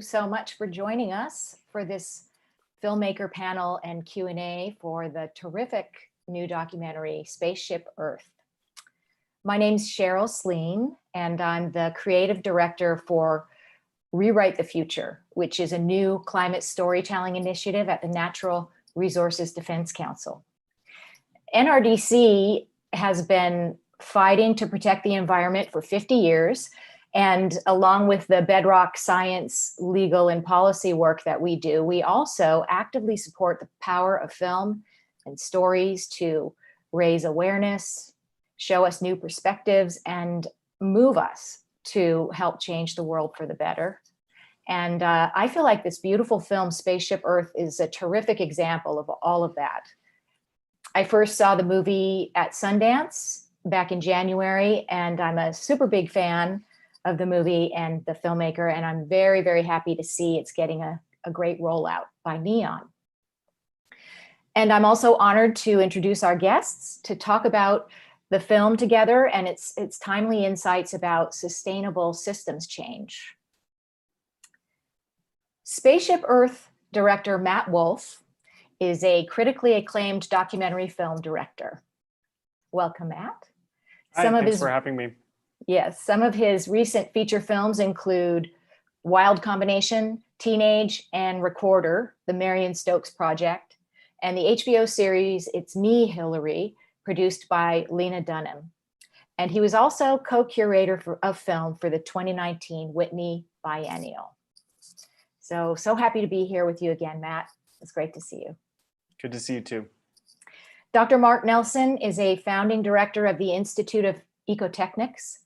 so much for joining us for this filmmaker panel and Q&A for the terrific new documentary, Spaceship Earth. My name's Cheryl Sleen, and I'm the creative director for Rewrite the Future, which is a new climate storytelling initiative at the Natural Resources Defense Council. NRDC has been fighting to protect the environment for 50 years. And along with the bedrock science, legal, and policy work that we do, we also actively support the power of film and stories to raise awareness, show us new perspectives, and move us to help change the world for the better. And I feel like this beautiful film, Spaceship Earth, is a terrific example of all of that. I first saw the movie at Sundance back in January, and I'm a super big fan of the movie and the filmmaker, and I'm very, very happy to see it's getting a great rollout by Neon. And I'm also honored to introduce our guests to talk about the film together and its timely insights about sustainable systems change. Spaceship Earth director Matt Wolf is a critically acclaimed documentary film director. Welcome, Matt. Hi, thanks for having me. Yes, some of his recent feature films include Wild Combination, Teenage, and Recorder, the Marion Stokes Project, and the HBO series It's Me, Hillary, produced by Lena Dunham. And he was also co-curator of film for the 2019 Whitney Biennial. So happy to be here with you again, Matt. It's great to see you. Good to see you too. Dr. Mark Nelson is a founding director of the Institute of Ecotechnics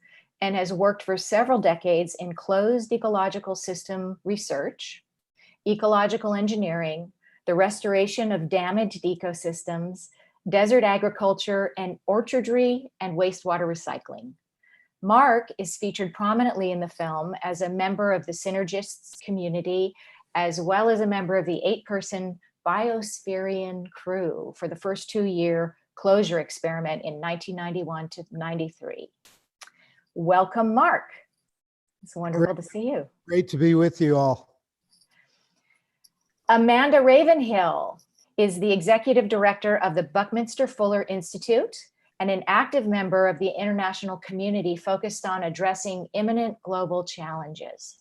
and has worked for several decades in closed ecological system research, ecological engineering, the restoration of damaged ecosystems, desert agriculture, and orchardry and wastewater recycling. Mark is featured prominently in the film as a member of the synergists community, as well as a member of the 8-person Biosphere crew for the first 2-year closure experiment in 1991 to 93. Welcome, Mark. It's wonderful to see you. Great to be with you all. Amanda Ravenhill is the executive director of the Buckminster Fuller Institute and an active member of the international community focused on addressing imminent global challenges.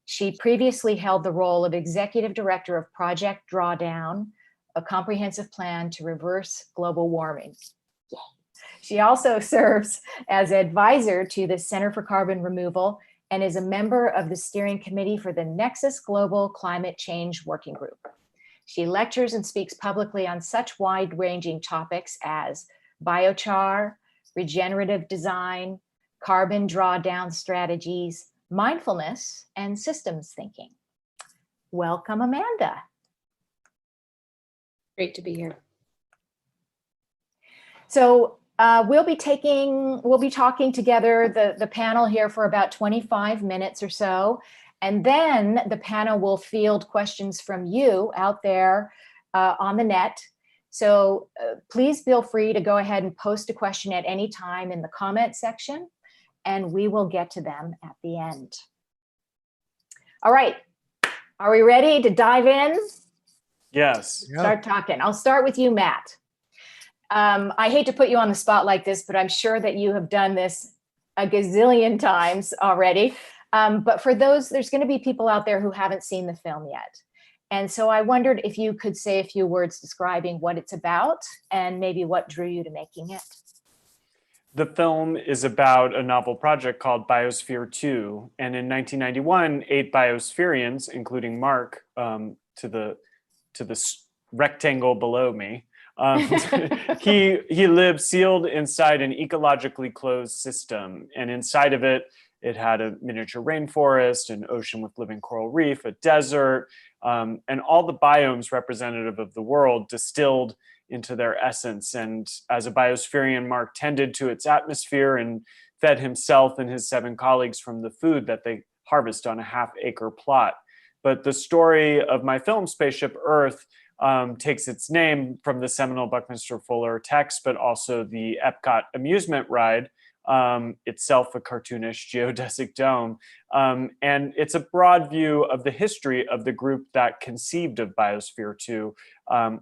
She previously held the role of executive director of Project Drawdown, a comprehensive plan to reverse global warming. Yay. She also serves as advisor to the Center for Carbon Removal and is a member of the steering committee for the Nexus Global Climate Change Working Group. She lectures and speaks publicly on such wide-ranging topics as biochar, regenerative design, carbon drawdown strategies, mindfulness, and systems thinking. Welcome, Amanda. Great to be here. So we'll be talking together, the panel here for about 25 minutes or so, and then the panel will field questions from you out there on the net. So please feel free to go ahead and post a question at any time in the comment section, and we will get to them at the end. All right, are we ready to dive in? Yes. Start talking. I'll start with you, Matt. I hate to put you on the spot like this, but I'm sure that you have done this a gazillion times already. But for those, there's going to be people out there who haven't seen the film yet. And so I wondered if you could say a few words describing what it's about and maybe what drew you to making it. The film is about a novel project called Biosphere 2. And in 1991, 8 Biospherians, including Mark, to the rectangle below me, he lived sealed inside an ecologically closed system. And inside of it, it had a miniature rainforest, an ocean with living coral reef, a desert, and all the biomes representative of the world distilled into their essence. And as a biospherian, Mark tended to its atmosphere and fed himself and his 7 colleagues from the food that they harvest on a half-acre plot. But the story of my film, Spaceship Earth, takes its name from the seminal Buckminster Fuller text, but also the Epcot amusement ride, itself a cartoonish geodesic dome. And it's a broad view of the history of the group that conceived of Biosphere 2,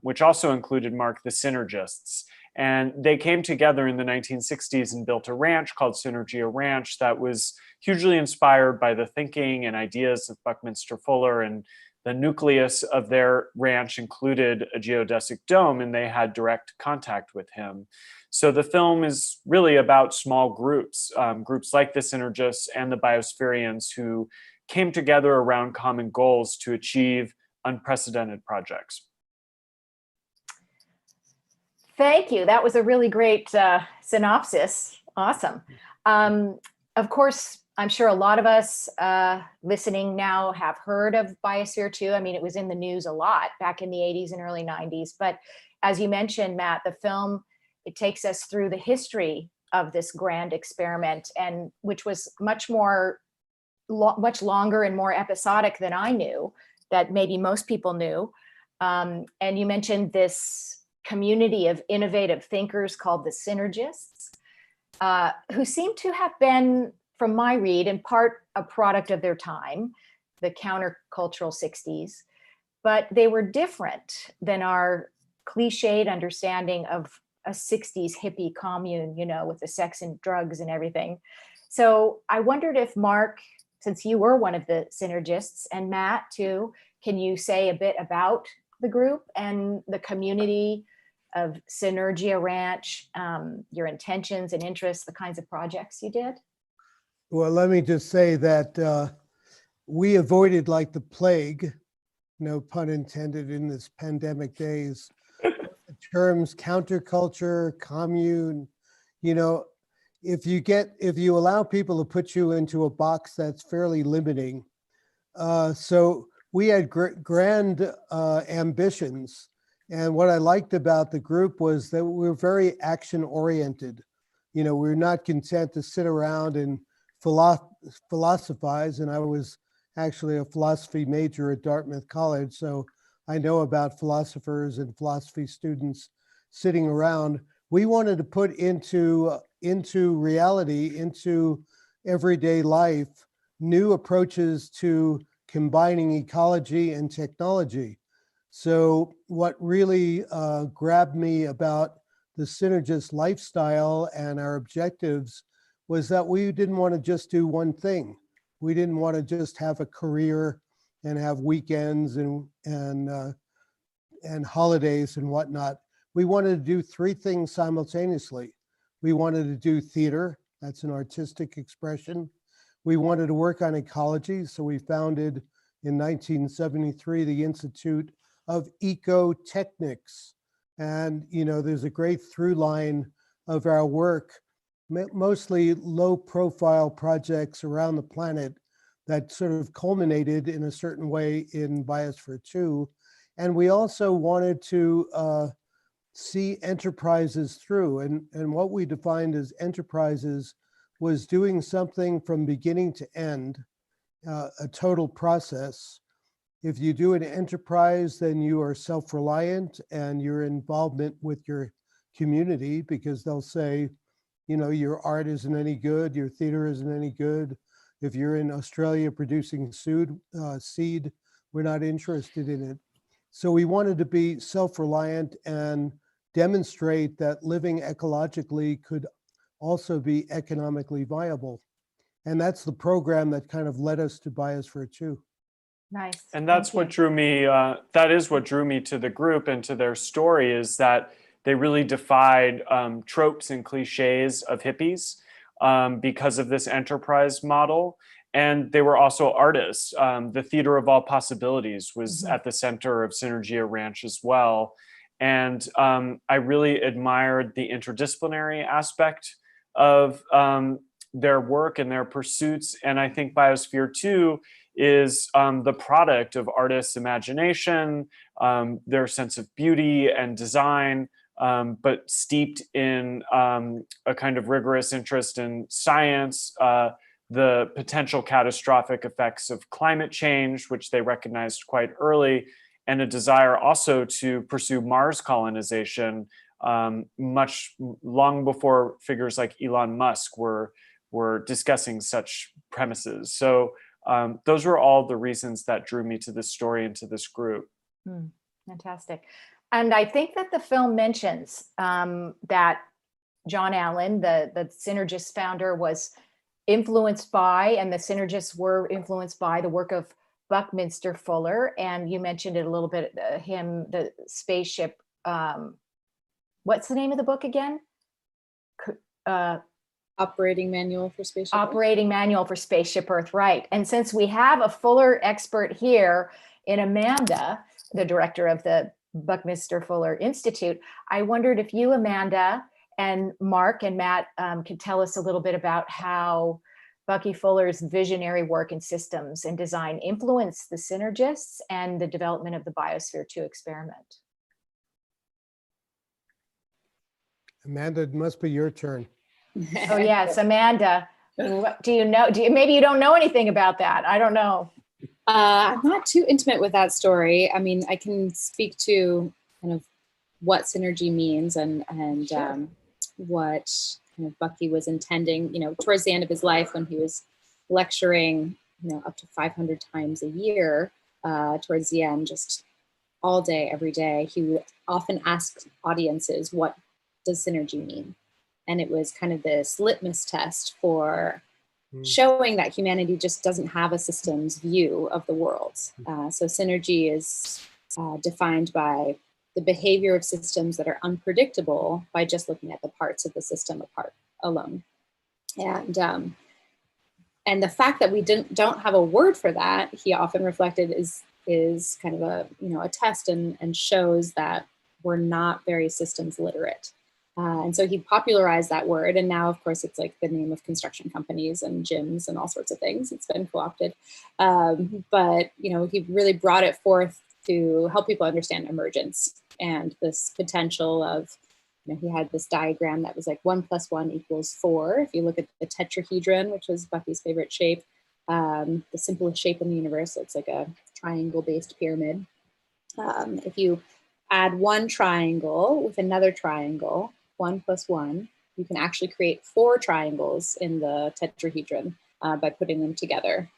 which also included Mark the synergists. And they came together in the 1960s and built a ranch called Synergia Ranch that was hugely inspired by the thinking and ideas of Buckminster Fuller. And the nucleus of their ranch included a geodesic dome, and they had direct contact with him. So the film is really about small groups, groups like the synergists and the biospherians who came together around common goals to achieve unprecedented projects. Thank you. That was a really great synopsis. Awesome. Of course, I'm sure a lot of us listening now have heard of Biosphere 2. I mean, it was in the news a lot back in the 80s and early 90s. But as you mentioned, Matt, the film, it takes us through the history of this grand experiment, and which was much longer and more episodic than I knew, that maybe most people knew. And you mentioned this community of innovative thinkers called the synergists, who seem to have been, from my read, in part a product of their time, the countercultural 60s, but they were different than our cliched understanding of a 60s hippie commune, you know, with the sex and drugs and everything. So I wondered if Mark, since you were one of the synergists, and Matt too, can you say a bit about the group and the community of Synergia Ranch, your intentions and interests, the kinds of projects you did? Well, let me just say that we avoided, like the plague, no pun intended, in this pandemic days, the terms counterculture, commune. You know, if you allow people to put you into a box, that's fairly limiting. So we had grand ambitions. And what I liked about the group was that we were very action oriented. You know, we're not content to sit around and philosophize. And I was actually a philosophy major at Dartmouth College, so I know about philosophers and philosophy students sitting around. We wanted to put into reality, into everyday life, new approaches to combining ecology and technology. So what really grabbed me about the synergist lifestyle and our objectives was that we didn't want to just do one thing. We didn't want to just have a career and have weekends and holidays and whatnot. We wanted to do three things simultaneously. We wanted to do theater, that's an artistic expression. We wanted to work on ecology, so we founded in 1973 the Institute of Ecotechnics. And you know, there's a great through line of our work, mostly low profile projects around the planet that sort of culminated in a certain way in Biosphere 2. And we also wanted to see enterprises through. And what we defined as enterprises was doing something from beginning to end, a total process. If you do an enterprise, then you are self-reliant and your involvement with your community, because they'll say, you know, your art isn't any good, your theater isn't any good. If you're in Australia producing seed, we're not interested in it. So we wanted to be self-reliant and demonstrate that living ecologically could also be economically viable. And that's the program that kind of led us to Biosphere 2. Nice. And that's what drew me, that is what drew me to the group and to their story, is that they really defied tropes and cliches of hippies because of this enterprise model. And they were also artists. The Theater of All Possibilities was at the center of Synergia Ranch as well. And I really admired the interdisciplinary aspect of their work and their pursuits. And I think Biosphere 2 is the product of artists' imagination, their sense of beauty and design, but steeped in a kind of rigorous interest in science, the potential catastrophic effects of climate change, which they recognized quite early, and a desire also to pursue Mars colonization much long before figures like Elon Musk were discussing such premises. So those were all the reasons that drew me to this story and to this group. Fantastic. And I think that the film mentions that John Allen, the Synergist founder, was influenced by, and the Synergists were influenced by, the work of Buckminster Fuller. And you mentioned it a little bit, the Spaceship, what's the name of the book again? Operating Manual for Spaceship Earth. Operating Manual for Spaceship Earth, right. And since we have a Fuller expert here in Amanda, the director of the Buckminster Fuller Institute, I wondered if you, Amanda, and Mark and Matt could tell us a little bit about how Bucky Fuller's visionary work in systems and design influenced the Synergists and the development of the Biosphere 2 experiment. Amanda, it must be your turn. Oh yes, Amanda, do you know, maybe you don't know anything about that. I don't know. I'm not too intimate with that story. I mean, I can speak to kind of what synergy means and Sure. What kind of Bucky was intending, towards the end of his life when he was lecturing, up to 500 times a year, towards the end, just all day, every day, he would often ask audiences, what does synergy mean? And it was kind of this litmus test for showing that humanity just doesn't have a systems view of the world. So synergy is defined by the behavior of systems that are unpredictable by just looking at the parts of the system apart alone. And the fact that we don't have a word for that, he often reflected, is kind of a test and shows that we're not very systems literate. And so he popularized that word, and now, of course, it's like the name of construction companies and gyms and all sorts of things. It's been co-opted, but he really brought it forth to help people understand emergence and this potential of. He had this diagram that was like 1 + 1 = 4. If you look at the tetrahedron, which was Bucky's favorite shape, the simplest shape in the universe, it's like a triangle-based pyramid. If you add one triangle with another triangle, 1 + 1, you can actually create 4 triangles in the tetrahedron by putting them together.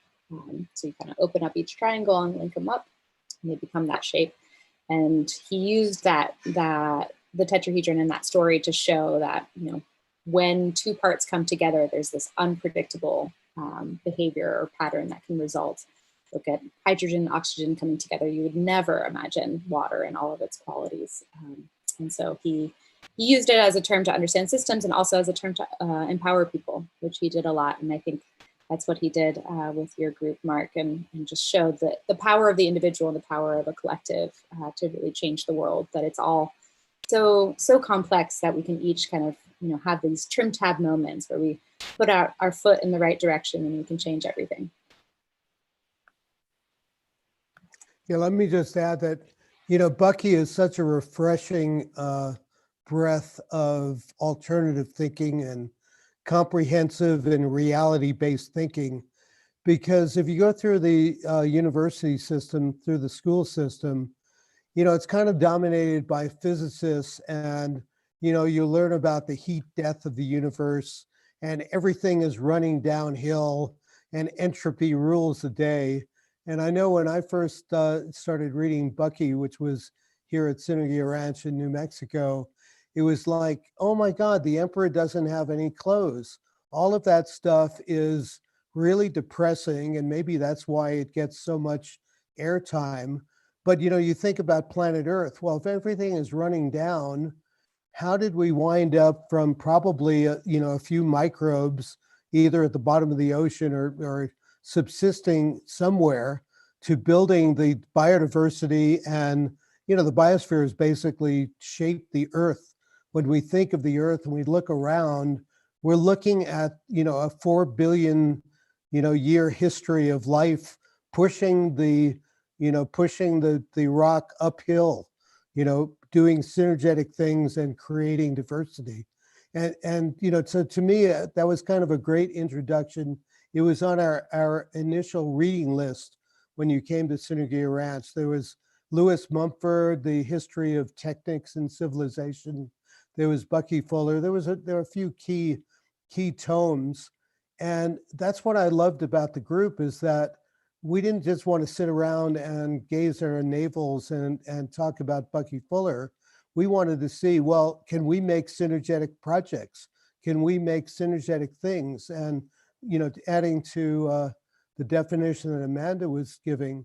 So you kind of open up each triangle and link them up, and they become that shape. And he used the tetrahedron in that story to show that, when 2 parts come together, there's this unpredictable behavior or pattern that can result. Look at hydrogen and oxygen coming together. You would never imagine water in all of its qualities. And so he used it as a term to understand systems and also as a term to empower people, which he did a lot. And I think that's what he did with your group, Mark, and just showed that the power of the individual and the power of a collective to really change the world, that it's all so complex that we can each kind of, have these trim tab moments where we put our foot in the right direction and we can change everything. Yeah, let me just add that, Bucky is such a refreshing breath of alternative thinking and comprehensive and reality-based thinking. Because if you go through the university system, through the school system, it's kind of dominated by physicists, and, you learn about the heat death of the universe, and everything is running downhill, and entropy rules the day. And I know when I first started reading Bucky, which was here at Synergy Ranch in New Mexico, it was like, oh my God, the emperor doesn't have any clothes. All of that stuff is really depressing, and maybe that's why it gets so much airtime. But you think about planet Earth. Well, if everything is running down, how did we wind up from probably a few microbes either at the bottom of the ocean or subsisting somewhere to building the biodiversity? And the biosphere has basically shaped the Earth. When we think of the Earth and we look around, we're looking at a 4 billion year history of life pushing the rock uphill, doing synergetic things and creating diversity. And so to me, that was kind of a great introduction. It was on our initial reading list when you came to Synergy Ranch. There was Lewis Mumford, The History of Technics and Civilization. there was Bucky Fuller. There were a few key tomes. And that's what I loved about the group, is that we didn't just want to sit around and gaze at our navels and talk about Bucky Fuller. We wanted to see, well, can we make synergetic projects? Can we make synergetic things? And, adding to the definition that Amanda was giving,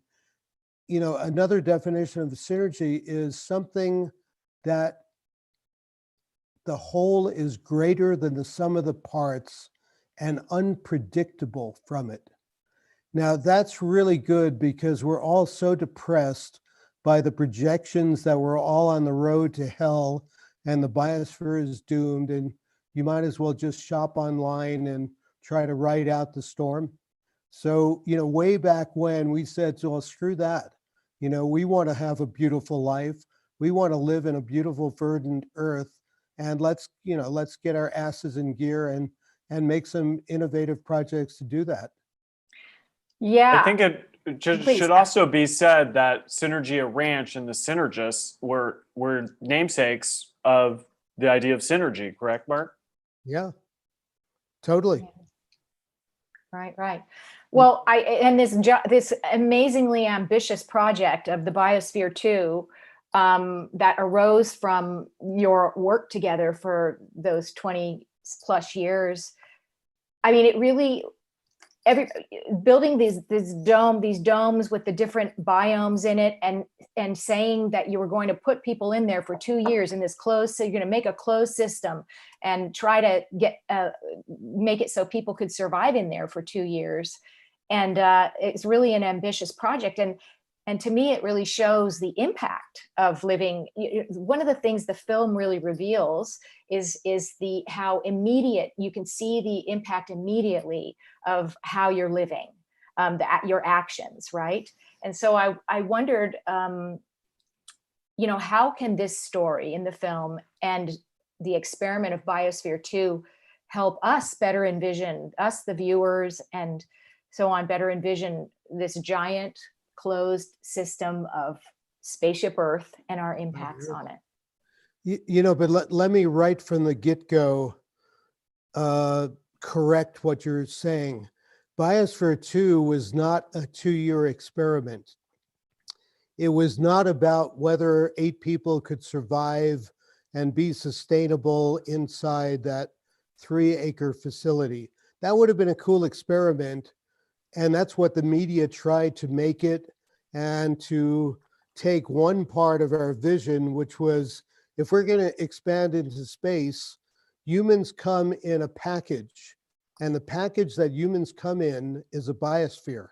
another definition of the synergy is something that the whole is greater than the sum of the parts and unpredictable from it. Now, that's really good, because we're all so depressed by the projections that we're all on the road to hell and the biosphere is doomed, and you might as well just shop online and try to ride out the storm. So, way back when, we said, well, screw that. We want to have a beautiful life. We want to live in a beautiful, verdant earth, and let's get our asses in gear and make some innovative projects to do that. Yeah. I think it should also be said that Synergia Ranch and the synergists were namesakes of the idea of synergy, correct, Mark? Yeah, totally. Right. Well, this amazingly ambitious project of the Biosphere 2 that arose from your work together for those 20 plus years. I mean, it really, building these domes with the different biomes in it, and saying that you were going to put people in there for 2 years in this so you're going to make a closed system and try to make it so people could survive in there for 2 years. And it's really an ambitious project. And to me, it really shows the impact of living. One of the things the film really reveals is how immediate you can see the impact immediately of how you're living, your actions, right? And so I wondered, how can this story in the film and the experiment of Biosphere 2 help us better envision, us the viewers and so on, better envision this giant closed system of Spaceship Earth and our impacts on it. But let me right from the get-go correct what you're saying. Biosphere 2 was not a 2-year experiment. It was not about whether 8 people could survive and be sustainable inside that 3-acre facility. That would have been a cool experiment. And that's what the media tried to make it, and to take one part of our vision, which was, if we're going to expand into space, humans come in a package, and the package that humans come in is a biosphere.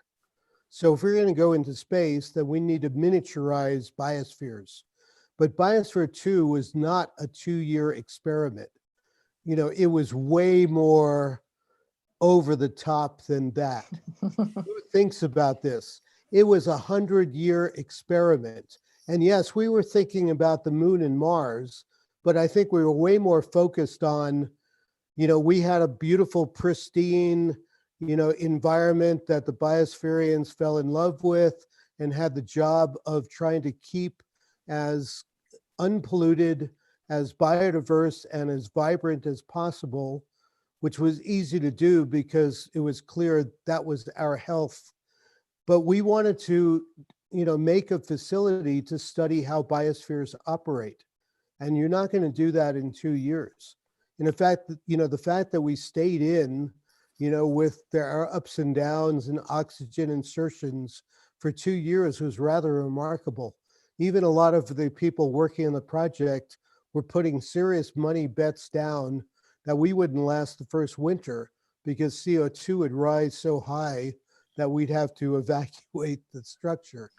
So if we're going to go into space, then we need to miniaturize biospheres. But Biosphere 2 was not a 2-year experiment. It was way more over the top than that. Who thinks about this? It was 100-year experiment. And yes, we were thinking about the moon and Mars, but I think we were way more focused on, we had a beautiful, pristine, environment that the biospherians fell in love with and had the job of trying to keep as unpolluted, as biodiverse, and as vibrant as possible, which was easy to do because it was clear that was our health. But we wanted to, make a facility to study how biospheres operate. And you're not going to do that in 2 years. And in fact, the fact that we stayed in, with their ups and downs and oxygen insertions for 2 years was rather remarkable. Even a lot of the people working on the project were putting serious money bets down that we wouldn't last the first winter because CO2 would rise so high that we'd have to evacuate the structure.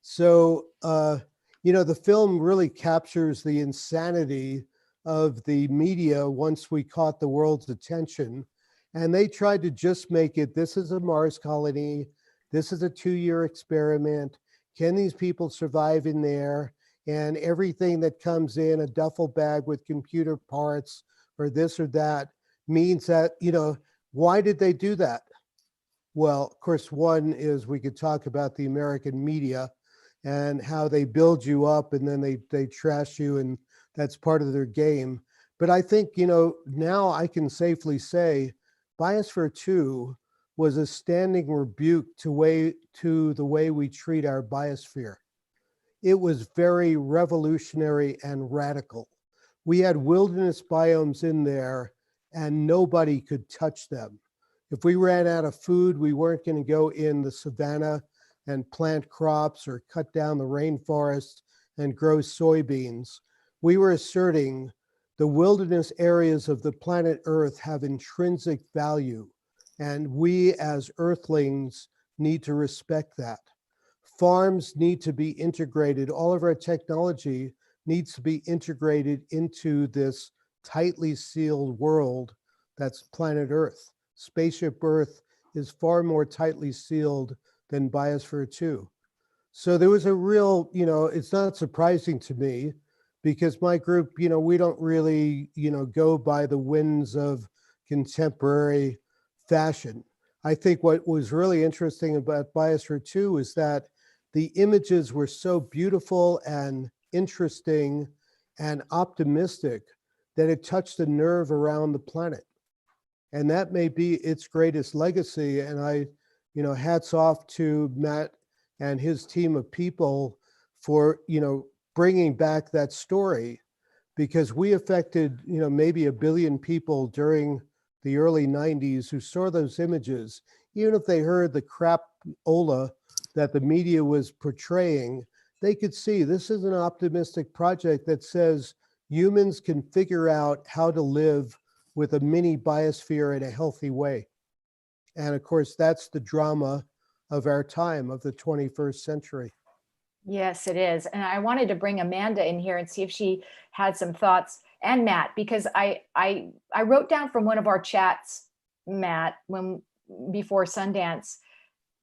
So, the film really captures the insanity of the media once we caught the world's attention. And they tried to just make it, this is a Mars colony, this is a 2-year experiment. Can these people survive in there? And everything that comes in a duffel bag with computer parts or this or that means that, why did they do that? Well, of course, one is we could talk about the American media and how they build you up and then they trash you, and that's part of their game. But I think, you know, now I can safely say Biosphere 2 was a standing rebuke to the way we treat our biosphere. It was very revolutionary and radical. We had wilderness biomes in there and nobody could touch them. If we ran out of food, we weren't going to go in the savanna and plant crops or cut down the rainforest and grow soybeans. We were asserting the wilderness areas of the planet Earth have intrinsic value, and we as Earthlings need to respect that. Farms need to be integrated. All of our technology needs to be integrated into this tightly sealed world that's planet Earth. Spaceship Earth is far more tightly sealed than Biosphere 2. So there was a real, you know, it's not surprising to me because my group, you know, we don't really, you know, go by the winds of contemporary fashion. I think what was really interesting about Biosphere 2 is that the images were so beautiful and interesting and optimistic that it touched a nerve around the planet. And that may be its greatest legacy. And I, you know, hats off to Matt and his team of people for, you know, bringing back that story, because we affected, you know, maybe 1 billion people during the early 90s who saw those images. Even if they heard the crapola that the media was portraying, they could see this is an optimistic project that says humans can figure out how to live with a mini biosphere in a healthy way. And of course, that's the drama of our time, of the 21st century. Yes, it is. And I wanted to bring Amanda in here and see if she had some thoughts, and Matt, because I wrote down from one of our chats, Matt, when before Sundance,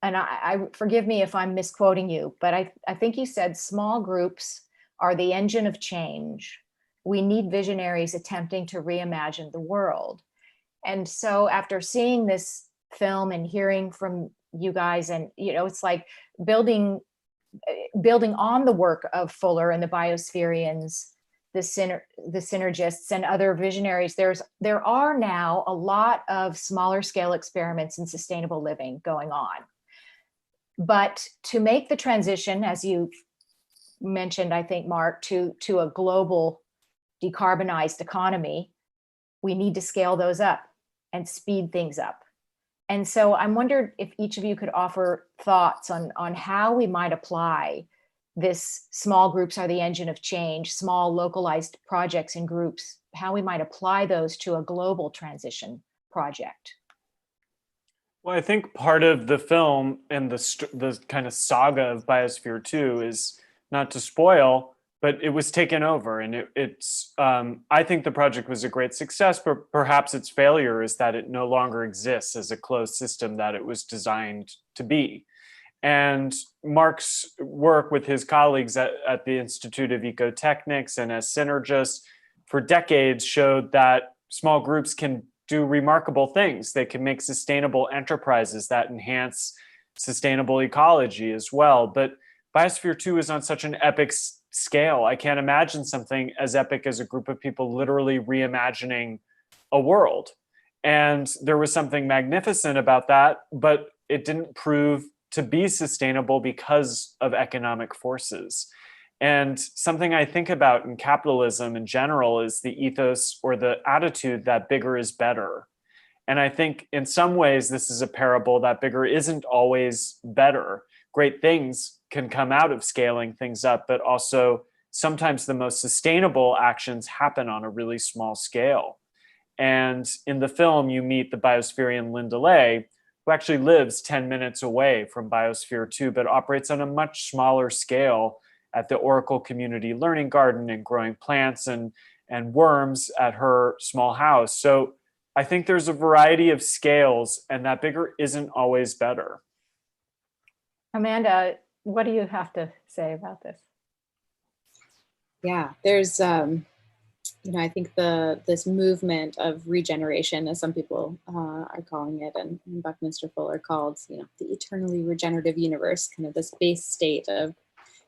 and I forgive me if I'm misquoting you, but I think you said small groups are the engine of change. We need visionaries attempting to reimagine the world. And so after seeing this film and hearing from you guys, and you know, it's like building on the work of Fuller and the Biospherians, the synergists and other visionaries, there are now a lot of smaller scale experiments in sustainable living going on. But to make the transition, as you mentioned, I think, Mark, to a global decarbonized economy, we need to scale those up and speed things up. And so I'm wondering if each of you could offer thoughts on how we might apply this small groups are the engine of change, small localized projects and groups, how we might apply those to a global transition project. Well, I think part of the film and the kind of saga of Biosphere 2 is, not to spoil, but it was taken over, and it's I think the project was a great success, but perhaps its failure is that it no longer exists as a closed system that it was designed to be. And Mark's work with his colleagues at the Institute of Ecotechnics and as synergists for decades showed that small groups can do remarkable things. They can make sustainable enterprises that enhance sustainable ecology as well. But Biosphere 2 is on such an epic scale. I can't imagine something as epic as a group of people literally reimagining a world. And there was something magnificent about that, but it didn't prove to be sustainable because of economic forces. And something I think about in capitalism in general is the ethos or the attitude that bigger is better. And I think in some ways, this is a parable that bigger isn't always better. Great things can come out of scaling things up, but also sometimes the most sustainable actions happen on a really small scale. And in the film, you meet the biospherian Linda Lay, who actually lives 10 minutes away from Biosphere 2, but operates on a much smaller scale at the Oracle Community Learning Garden and growing plants and worms at her small house. So I think there's a variety of scales, and that bigger isn't always better. Amanda, what do you have to say about this? Yeah, there's you know, I think this movement of regeneration, as some people are calling it, and Buckminster Fuller called, you know, the eternally regenerative universe, kind of this base state of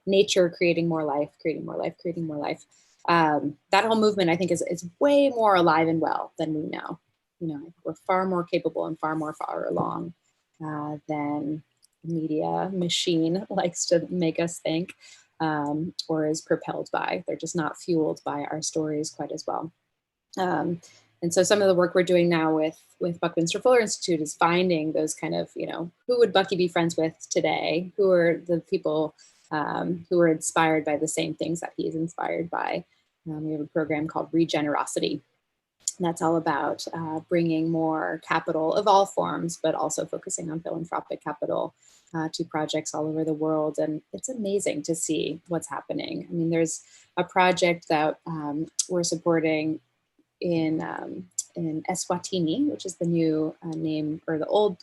nature creating more life, creating more life, creating more life. that whole movement, I think, is way more alive and well than we know. You know, we're far more capable and far along than the media machine likes to make us think, or is propelled by. They're just not fueled by our stories quite as well. And so some of the work we're doing now with Buckminster Fuller Institute is finding those kind of, you know, who would Bucky be friends with today? Who are the people who are inspired by the same things that he's inspired by? We have a program called Regenerosity. And that's all about bringing more capital of all forms, but also focusing on philanthropic capital to projects all over the world. And it's amazing to see what's happening. I mean, there's a project that we're supporting in Eswatini, which is the new name, or the old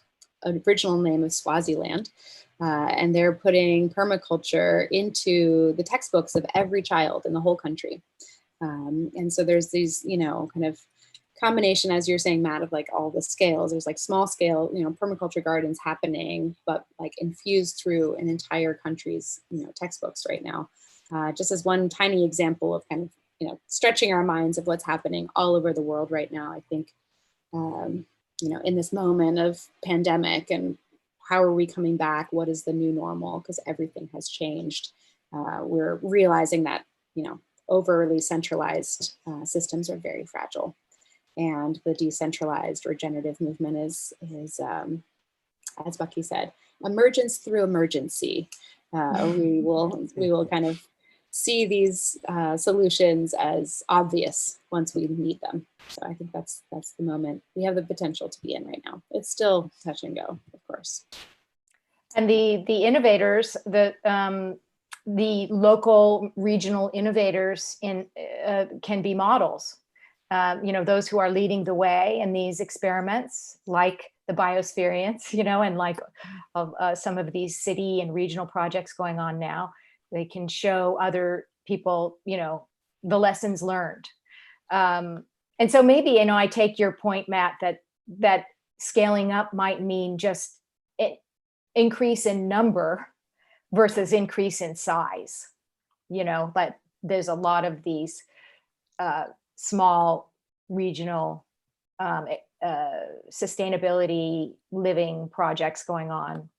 original name of Swaziland. And they're putting permaculture into the textbooks of every child in the whole country. And so there's these, you know, kind of combination, as you're saying, Matt, of like all the scales. There's like small scale, you know, permaculture gardens happening, but like infused through an entire country's, you know, textbooks right now. Just as one tiny example of kind of, you know, stretching our minds of what's happening all over the world right now. I think, you know, in this moment of pandemic, and how are we coming back? What is the new normal? Because everything has changed. We're realizing that, you know, overly centralized systems are very fragile. And the decentralized regenerative movement is as Bucky said, emergence through emergency. We will kind of see these solutions as obvious once we need them. So I think that's the moment we have the potential to be in right now. It's still touch and go, of course. And the innovators, the local regional innovators can be models. You know, those who are leading the way in these experiments, like the Biosphere, you know, and like some of these city and regional projects going on now, they can show other people, you know, the lessons learned. And so maybe, you know, I take your point, Matt, that scaling up might mean just increase in number versus increase in size, you know, but there's a lot of these small regional sustainability living projects going on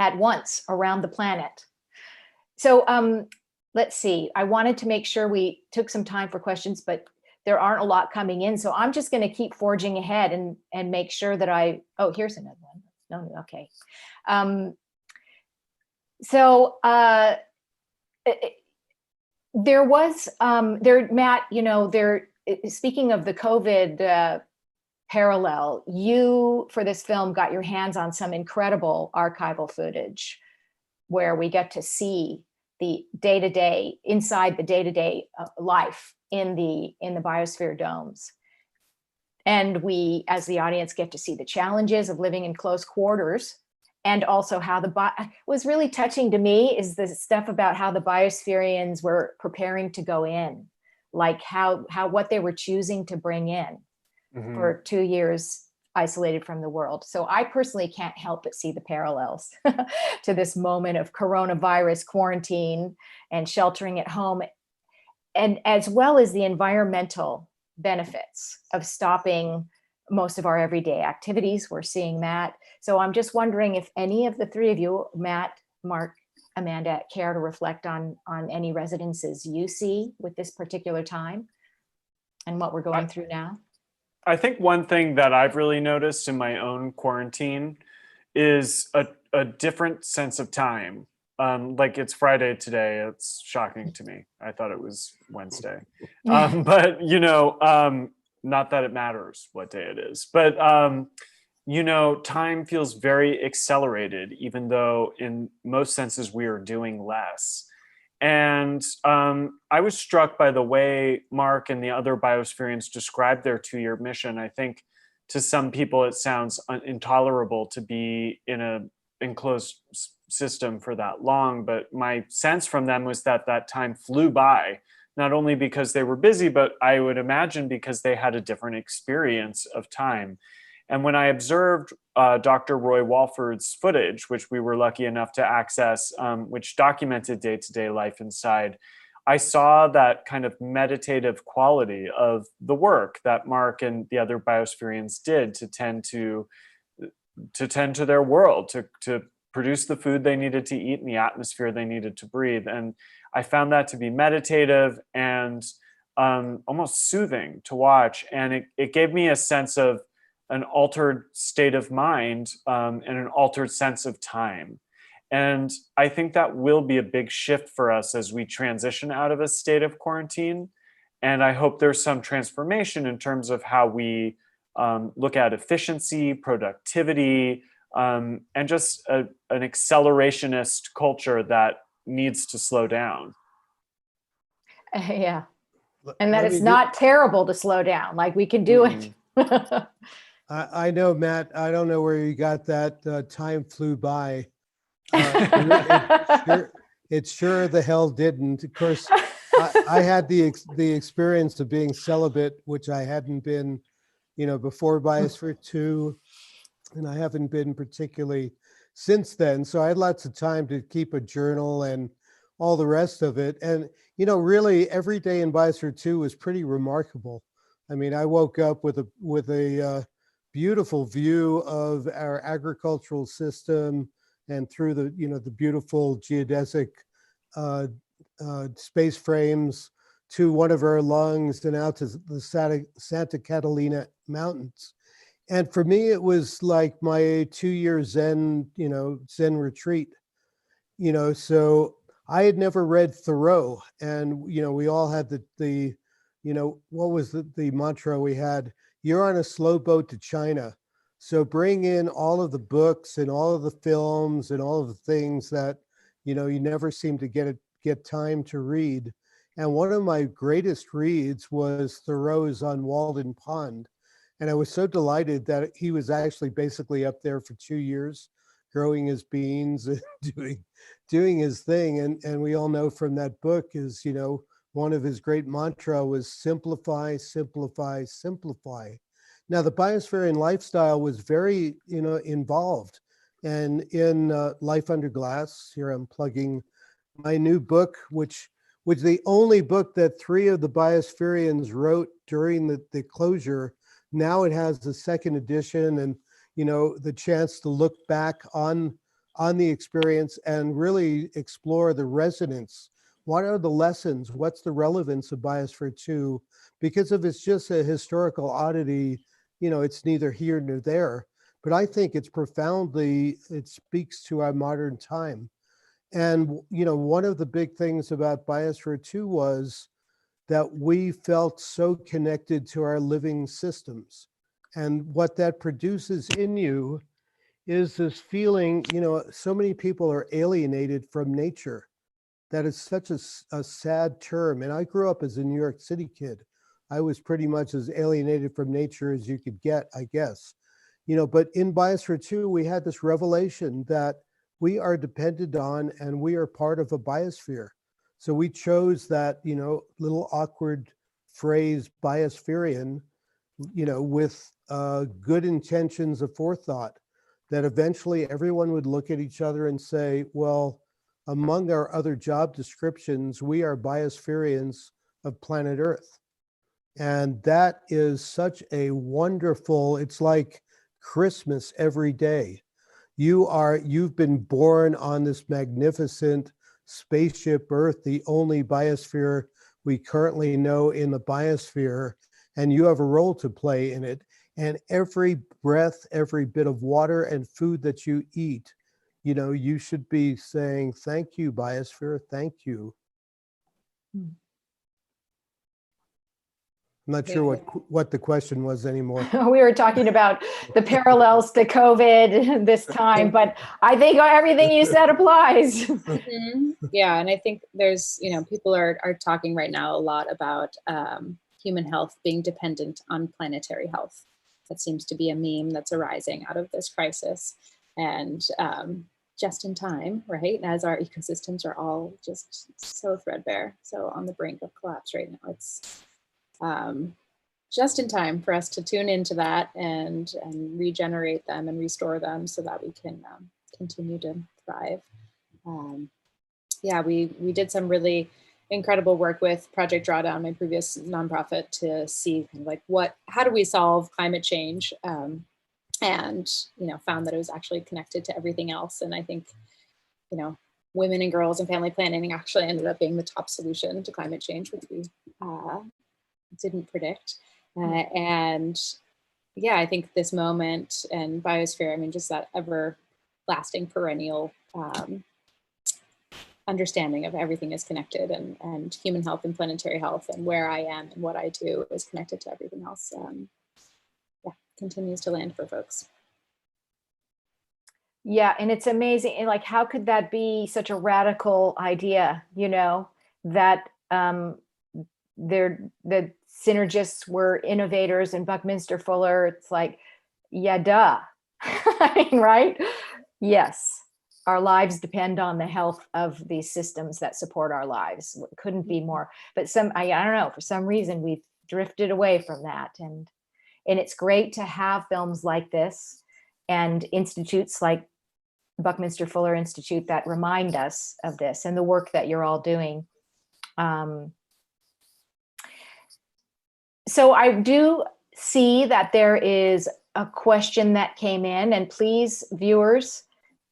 at once around the planet. So let's see, I wanted to make sure we took some time for questions, but there aren't a lot coming in. So I'm just going to keep forging ahead and make sure that oh, here's another one. No, okay. There was, Matt, you know, speaking of the COVID parallel, you, for this film, got your hands on some incredible archival footage where we get to see the day-to-day, inside the day-to-day life in the Biosphere domes. And we, as the audience, get to see the challenges of living in close quarters, and also how was really touching to me is the stuff about how the Biospherians were preparing to go in, like what they were choosing to bring in for 2 years isolated from the world. So I personally can't help but see the parallels to this moment of coronavirus quarantine and sheltering at home, and as well as the environmental benefits of stopping most of our everyday activities. We're seeing that. So I'm just wondering if any of the three of you, Matt, Mark, Amanda, care to reflect on any resonances you see with this particular time and what we're going through now. I think one thing that I've really noticed in my own quarantine is a different sense of time. Like it's Friday today. It's shocking to me. I thought it was Wednesday. But, you know, not that it matters what day it is, but, you know, time feels very accelerated, even though in most senses we are doing less. And I was struck by the way Mark and the other Biospherians described their 2-year mission. I think to some people it sounds intolerable to be in an enclosed system for that long, but my sense from them was that time flew by, not only because they were busy, but I would imagine because they had a different experience of time. And when I observed Dr. Roy Walford's footage, which we were lucky enough to access, which documented day-to-day life inside, I saw that kind of meditative quality of the work that Mark and the other biospherians did to tend to their world, to produce the food they needed to eat and the atmosphere they needed to breathe. And I found that to be meditative and almost soothing to watch. And it gave me a sense of an altered state of mind and an altered sense of time. And I think that will be a big shift for us as we transition out of a state of quarantine. And I hope there's some transformation in terms of how we look at efficiency, productivity, and just an accelerationist culture that needs to slow down. Yeah. And that it's not terrible to slow down, like we can do it. I know, Matt, I don't know where you got that time flew by. It sure the hell didn't. Of course, I had the experience of being celibate, which I hadn't been, before Biosphere 2, and I haven't been particularly since then. So I had lots of time to keep a journal and all the rest of it. And, really every day in Biosphere 2 was pretty remarkable. I mean, I woke up with a beautiful view of our agricultural system, and through the beautiful geodesic space frames to one of our lungs and out to the Santa Catalina Mountains. And for me, it was like my 2-year Zen retreat. So I had never read Thoreau, and we all had the what was the mantra we had? You're on a slow boat to China. So bring in all of the books and all of the films and all of the things that, you never seem to get time to read. And one of my greatest reads was Thoreau's On Walden Pond. And I was so delighted that he was actually basically up there for 2 years, growing his beans and doing his thing. And we all know from that book is, one of his great mantra was simplify, simplify, simplify. Now, the biospherian lifestyle was very, involved. And in Life Under Glass, here I'm plugging my new book, which was the only book that 3 of the biospherians wrote during the closure. Now it has the 2nd edition and, the chance to look back on the experience and really explore the resonance. What are the lessons? What's the relevance of Biosphere 2? Because if it's just a historical oddity, it's neither here nor there. But I think it speaks to our modern time. And, one of the big things about Biosphere 2 was that we felt so connected to our living systems. And what that produces in you is this feeling, so many people are alienated from nature. That is such a sad term. And I grew up as a New York City kid. I was pretty much as alienated from nature as you could get, I guess. But in Biosphere 2, we had this revelation that we are dependent on and we are part of a biosphere. So we chose that, little awkward phrase biospherian, with good intentions of forethought, that eventually everyone would look at each other and say, well, among our other job descriptions, we are biospherians of planet Earth. And that is such a wonderful, it's like Christmas every day. You've been born on this magnificent Spaceship Earth, the only biosphere we currently know in the biosphere, and you have a role to play in it. And every breath, every bit of water and food that you eat, you should be saying, thank you, biosphere, thank you. I'm not sure what the question was anymore. We were talking about the parallels to COVID this time, but I think everything you said applies. Mm-hmm. Yeah, and I think there's, people are talking right now a lot about human health being dependent on planetary health. That seems to be a meme that's arising out of this crisis. And just in time, right, as our ecosystems are all just so threadbare, so on the brink of collapse right now. It's just in time for us to tune into that and regenerate them and restore them so that we can continue to thrive. Yeah, we did some really incredible work with Project Drawdown, my previous nonprofit, to see kind of like how do we solve climate change, and found that it was actually connected to everything else. And I think women and girls and family planning actually ended up being the top solution to climate change, which we didn't predict. And yeah, I think this moment and Biosphere, I mean, just that everlasting perennial understanding of everything is connected, and human health and planetary health and where I am and what I do is connected to everything else. Yeah, continues to land for folks. Yeah, and it's amazing. And like, how could that be such a radical idea? That the synergists were innovators, and Buckminster Fuller. It's like, yeah, duh. I mean, right? Yes. Our lives depend on the health of these systems that support our lives. It couldn't be more. But I don't know, for some reason we've drifted away from that. And it's great to have films like this and institutes like Buckminster Fuller Institute that remind us of this and the work that you're all doing. So I do see that there is a question that came in, and please, viewers,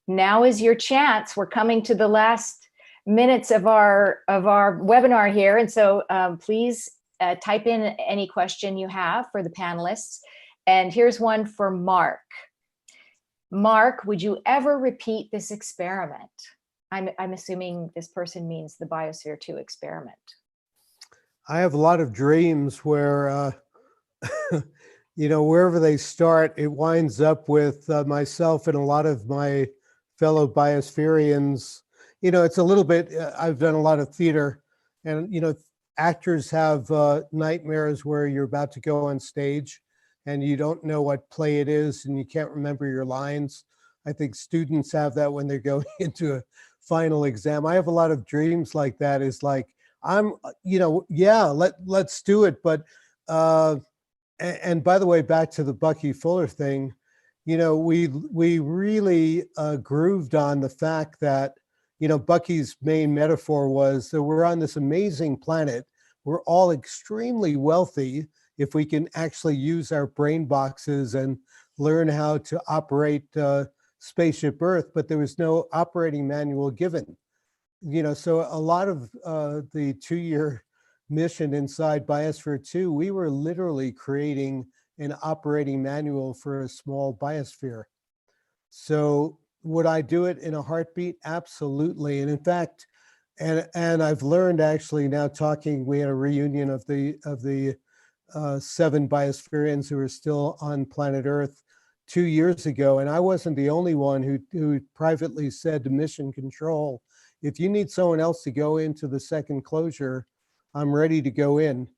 now is your chance. We're coming to the last minutes of our webinar here. And so please type in any question you have for the panelists. And here's one for Mark. Mark, would you ever repeat this experiment? I'm assuming this person means the Biosphere 2 experiment. I have a lot of dreams where, wherever they start, it winds up with myself and a lot of my fellow Biospherians. It's a little bit, I've done a lot of theater, and, actors have nightmares where you're about to go on stage and you don't know what play it is and you can't remember your lines. I think students have that when they're going into a final exam. I have a lot of dreams like that. Is like, let's do it. But, and by the way, back to the Bucky Fuller thing, we really grooved on the fact that, Bucky's main metaphor was that we're on this amazing planet. We're all extremely wealthy if we can actually use our brain boxes and learn how to operate Spaceship Earth, but there was no operating manual given. So a lot of the 2-year mission inside Biosphere 2, we were literally creating an operating manual for a small biosphere. So would I do it in a heartbeat? Absolutely. And in fact, and I've learned actually now talking, we had a reunion of the 7 Biospherians who are still on planet Earth 2 years ago. And I wasn't the only one who privately said to Mission Control, if you need someone else to go into the second closure, I'm ready to go in.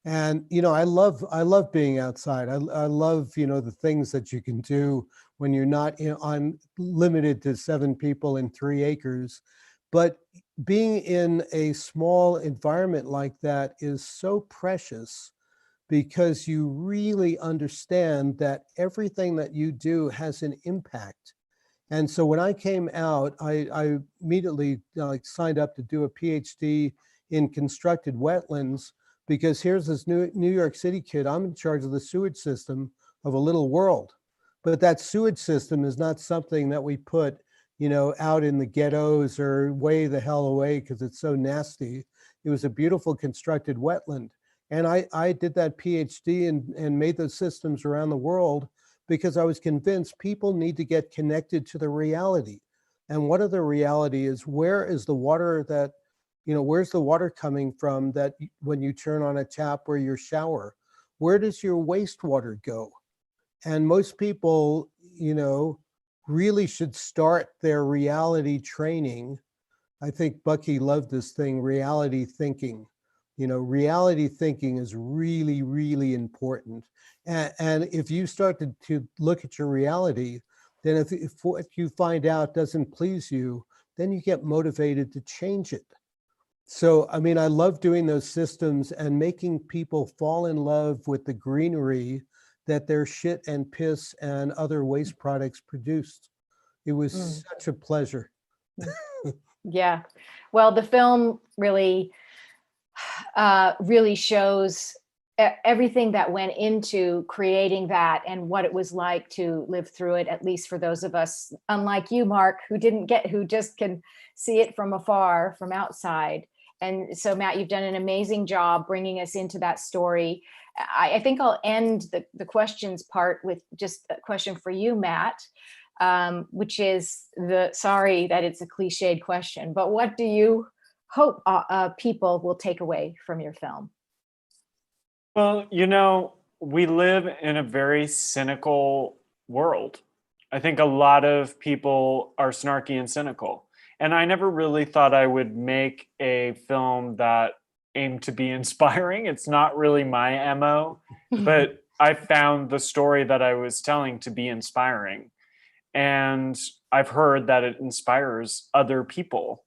And, I love being outside. I love, the things that you can do when you're not limited to 7 people in 3 acres. But being in a small environment like that is so precious, because you really understand that everything that you do has an impact. And so when I came out, I immediately signed up to do a PhD in constructed wetlands, because here's this New York City kid, I'm in charge of the sewage system of a little world. But that sewage system is not something that we put, out in the ghettos or way the hell away because it's so nasty. It was a beautiful constructed wetland. And I did that PhD and made those systems around the world because I was convinced people need to get connected to the reality. And one of the reality is, where is the water that, where's the water coming from that when you turn on a tap or your shower? Where does your wastewater go? And most people, really should start their reality training. I think Bucky loved this thing, reality thinking. Reality thinking is really, really important. And if you start to look at your reality, then if what you find out doesn't please you, then you get motivated to change it. So, I mean, I love doing those systems and making people fall in love with the greenery that their shit and piss and other waste products produced. It was such a pleasure. Yeah. Well, the film really really shows everything that went into creating that and what it was like to live through it, at least for those of us, unlike you, Mark, who just can see it from afar, from outside. And so, Matt, you've done an amazing job bringing us into that story. I think I'll end the questions part with just a question for you, Matt, which is sorry that it's a cliched question, but what do you hope people will take away from your film? Well, we live in a very cynical world. I think a lot of people are snarky and cynical. And I never really thought I would make a film that aimed to be inspiring. It's not really my MO, but I found the story that I was telling to be inspiring. And I've heard that it inspires other people.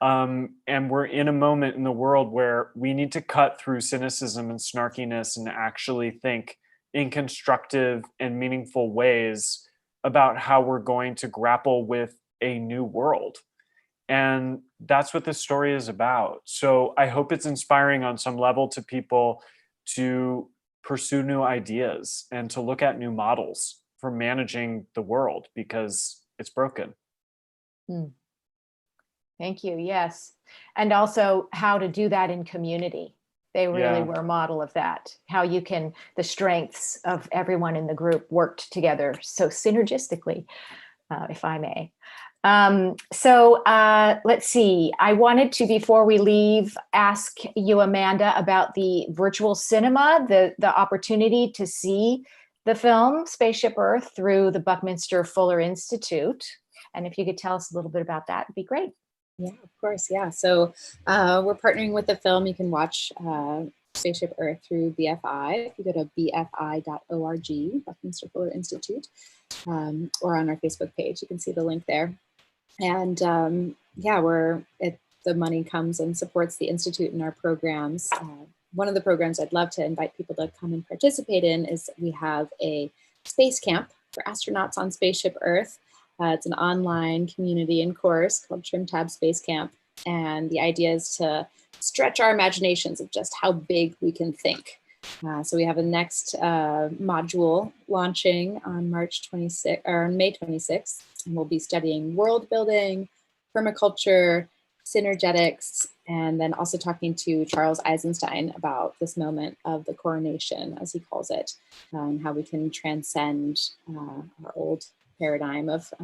And we're in a moment in the world where we need to cut through cynicism and snarkiness and actually think in constructive and meaningful ways about how we're going to grapple with a new world. And that's what this story is about. So I hope it's inspiring on some level to people to pursue new ideas and to look at new models for managing the world because it's broken. Thank you. Yes. And also how to do that in community. They really were a model of that. How you can, the strengths of everyone in the group worked together so synergistically, if I may. So let's see. I wanted to, before we leave, ask you, Amanda, about the virtual cinema, the opportunity to see the film Spaceship Earth through the Buckminster Fuller Institute. And if you could tell us a little bit about that, it'd be great. Yeah, of course. Yeah. So we're partnering with the film. You can watch Spaceship Earth through BFI. If you go to bfi.org, Buckminster Fuller Institute, or on our Facebook page, you can see the link there. And the money comes and supports the Institute in our programs. One of the programs I'd love to invite people to come and participate in is we have a space camp for astronauts on Spaceship Earth. It's an online community and course called Trim Tab Space Camp. And the idea is to stretch our imaginations of just how big we can think. So we have a next module launching on May 26th, and we'll be studying world building, permaculture, synergetics, and then also talking to Charles Eisenstein about this moment of the coronation, as he calls it, and how we can transcend our old paradigm of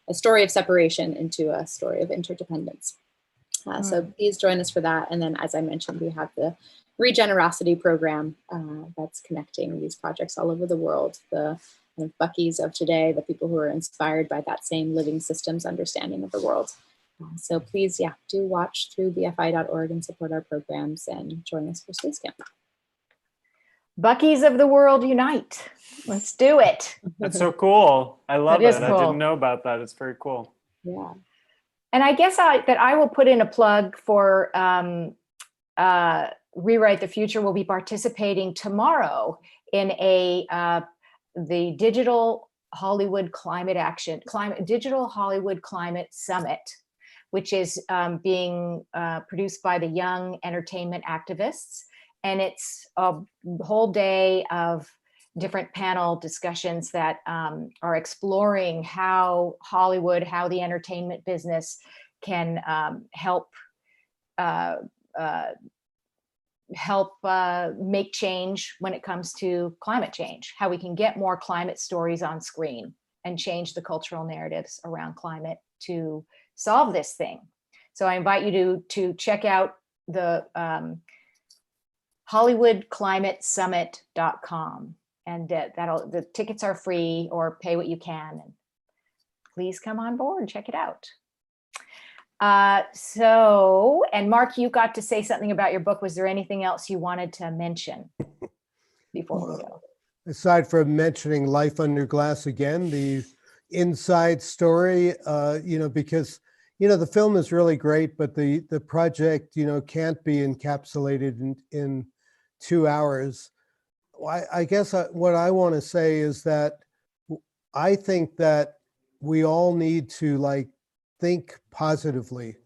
a story of separation into a story of interdependence. So please join us for that. And then, as I mentioned, we have the Regenerosity program that's connecting these projects all over the world. The Buckies of today, the people who are inspired by that same living systems understanding of the world. So please, do watch through bfi.org and support our programs and join us for Space Camp. Buckies of the world unite. Let's do it. That's so cool. I love it. Cool. I didn't know about that. It's very cool. Yeah. And I guess I will put in a plug for Rewrite the Future. Will be participating tomorrow in the Digital Hollywood Digital Hollywood Climate Summit, which is being produced by the Young Entertainment Activists. And it's a whole day of different panel discussions that are exploring how Hollywood, how the entertainment business can help make change when it comes to climate change, how we can get more climate stories on screen and change the cultural narratives around climate to solve this thing. So I invite you to check out the HollywoodClimateSummit.com, and the tickets are free, or pay what you can, and please come on board, check it out. And Mark, you got to say something about your book. Was there anything else you wanted to mention before we go? Aside from mentioning Life Under Glass again, the inside story, because the film is really great, but the project can't be encapsulated in 2 hours. I guess what I want to say is that I think that we all need to think positively.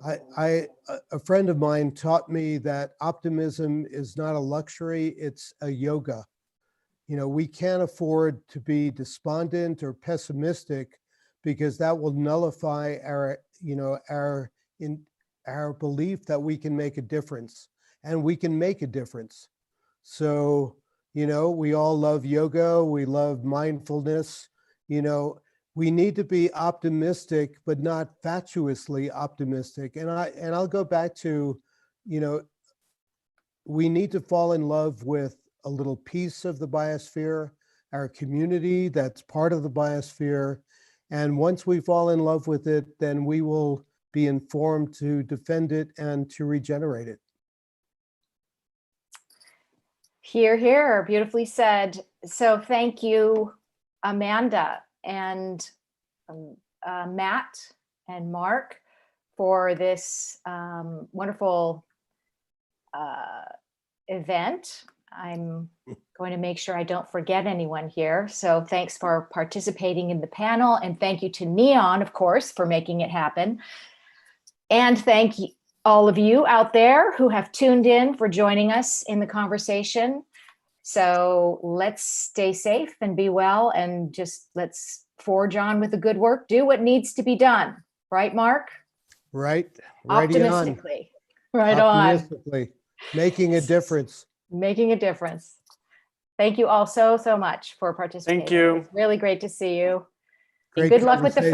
A friend of mine taught me that optimism is not a luxury, it's a yoga. You know, we can't afford to be despondent or pessimistic because that will nullify our, you know, our belief that we can make a difference, and we can make a difference. So, you know, we all love yoga, we love mindfulness, you know, we need to be optimistic, but not fatuously optimistic. And I'll go back to, you know, we need to fall in love with a little piece of the biosphere, our community that's part of the biosphere. And once we fall in love with it, then we will be informed to defend it and to regenerate it. Hear, hear, beautifully said. So thank you, Amanda and Matt and Mark, for this wonderful event. I'm going to make sure I don't forget anyone here. So thanks for participating in the panel, and thank you to Neon, of course, for making it happen. And thank you, all of you out there who have tuned in, for joining us in the conversation. So let's stay safe and be well, and just let's forge on with the good work, do what needs to be done. Right, Mark? Right. Optimistically. Right on. Optimistically. Making a difference. Making a difference. Thank you all so much for participating. Thank you. It's really great to see you. And Great good luck with the conversation.